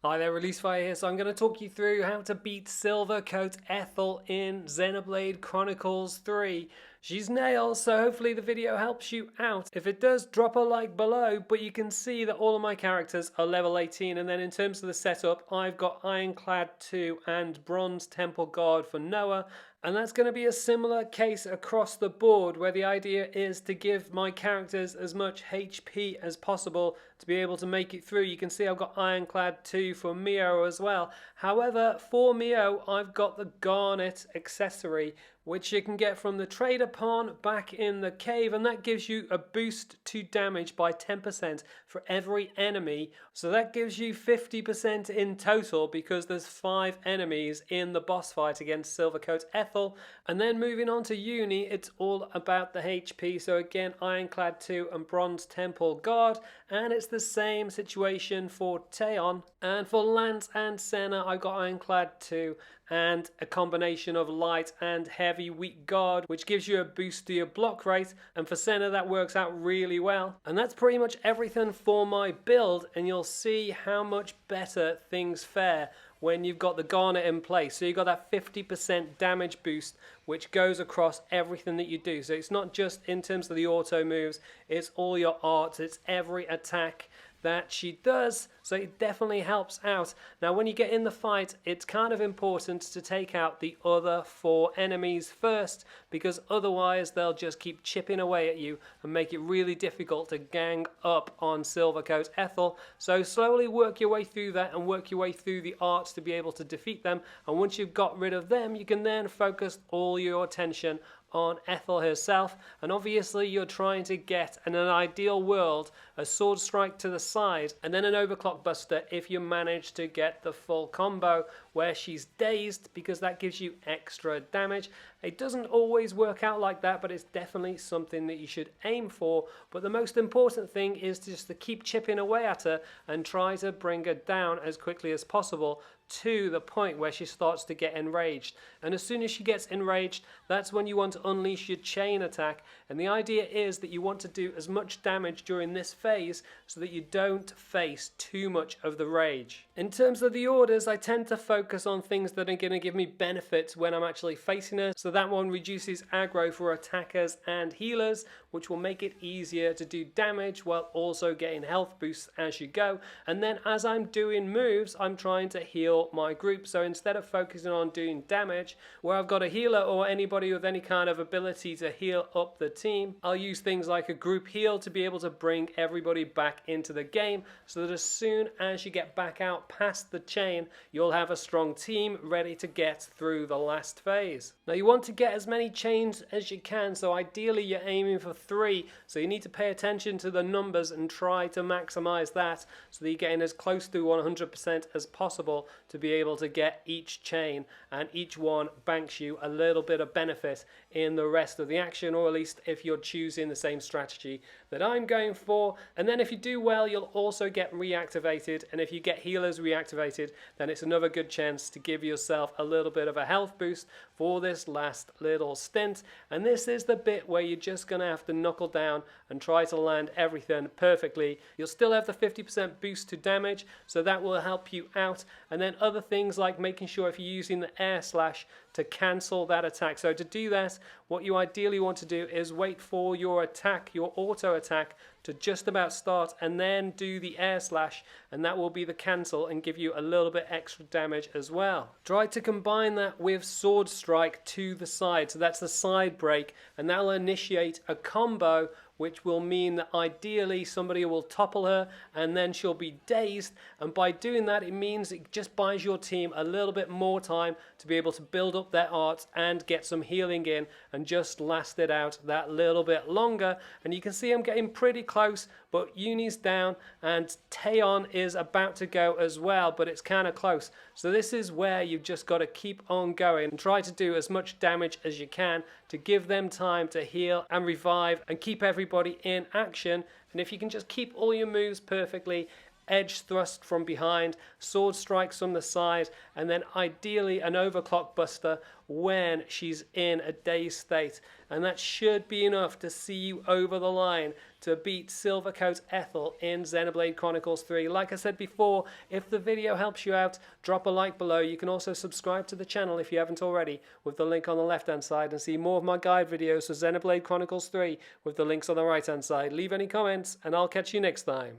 Hi there, Release Fire here. So I'm going to talk you through how to beat Silvercoat Ethel in Xenoblade Chronicles 3. She's nailed, so hopefully the video helps you out. If it does, drop a like below, but you can see that all of my characters are level 18, and then in terms of the setup, I've got Ironclad 2 and Bronze Temple Guard for Noah, and that's going to be a similar case across the board, where the idea is to give my characters as much HP as possible to be able to make it through. You can see I've got Ironclad 2 for Mio as well. However, for Mio, I've got the Garnet accessory, which you can get from the trader pawn back in the cave, and that gives you a boost to damage by 10% for every enemy. So that gives you 50% in total, because there's 5 enemies in the boss fight against Silvercoat Ethel. And then moving on to Uni, it's all about the HP. So again, Ironclad 2 and Bronze Temple Guard, and it's the same situation for Theon. And for Lance and Senna, I've got Ironclad 2 and a combination of light and heavy weak guard, which gives you a boost to your block rate, and for Senna that works out really well. And that's pretty much everything for my build, and you'll see how much better things fare when you've got the Garnet in place. So you've got that 50% damage boost, which goes across everything that you do. So it's not just in terms of the auto moves, it's all your arts, it's every attack that she does, so it definitely helps out. Now when you get in the fight, it's kind of important to take out the other 4 enemies first, because otherwise they'll just keep chipping away at you and make it really difficult to gang up on Silvercoat Ethel. So slowly work your way through that and work your way through the arts to be able to defeat them, and once you've got rid of them, you can then focus all your attention on Ethel herself. And obviously you're trying to get, in an ideal world, a sword strike to the side and then an overclock buster if you manage to get the full combo where she's dazed, because that gives you extra damage. It doesn't always work out like that, but it's definitely something that you should aim for. But the most important thing is just to keep chipping away at her and try to bring her down as quickly as possible to the point where she starts to get enraged. And as soon as she gets enraged, that's when you want to unleash your chain attack. And the idea is that you want to do as much damage during this phase so that you don't face too much of the rage. In terms of the orders, I tend to focus on things that are going to give me benefits when I'm actually facing her. So that one reduces aggro for attackers and healers, which will make it easier to do damage while also getting health boosts as you go. And then as I'm doing moves, I'm trying to heal my group. So instead of focusing on doing damage, where I've got a healer or anybody with any kind of ability to heal up the team, I'll use things like a group heal to be able to bring everybody back into the game, so that as soon as you get back out past the chain, you'll have a strong team ready to get through the last phase. Now you want to get as many chains as you can, so ideally you're aiming for 3, so you need to pay attention to the numbers and try to maximize that so that you're getting as close to 100% as possible to be able to get each chain, and each one banks you a little bit of benefit in the rest of the action, or at least if you're choosing the same strategy that I'm going for. And then if you do well, you'll also get reactivated, and if you get healers reactivated, then it's another good chance to give yourself a little bit of a health boost for this last little stint. And this is the bit where you're just going to have to knuckle down and try to land everything perfectly. You'll still have the 50% boost to damage, so that will help you out. And then other things like making sure if you're using the air slash to cancel that attack. So to do that, what you ideally want to do is wait for your attack, your auto attack, to just about start, and then do the air slash, and that will be the cancel and give you a little bit extra damage as well. Try to combine that with sword strike to the side, so that's the side break, and that'll initiate a combo, which will mean that ideally somebody will topple her and then she'll be dazed, and by doing that it means it just buys your team a little bit more time to be able to build up their arts and get some healing in and just last it out that little bit longer. And you can see I'm getting pretty close, but Uni's down and Theon is about to go as well, but it's kind of close. So this is where you've just got to keep on going and try to do as much damage as you can to give them time to heal and revive and keep everybody in action. And if you can just keep all your moves perfectly, edge thrust from behind, sword strikes from the side, and then ideally an overclock buster when she's in a dazed state. And that should be enough to see you over the line to beat Silvercoat Ethel in Xenoblade Chronicles 3. Like I said before, if the video helps you out, drop a like below. You can also subscribe to the channel if you haven't already with the link on the left hand side, and see more of my guide videos for Xenoblade Chronicles 3 with the links on the right hand side. Leave any comments and I'll catch you next time.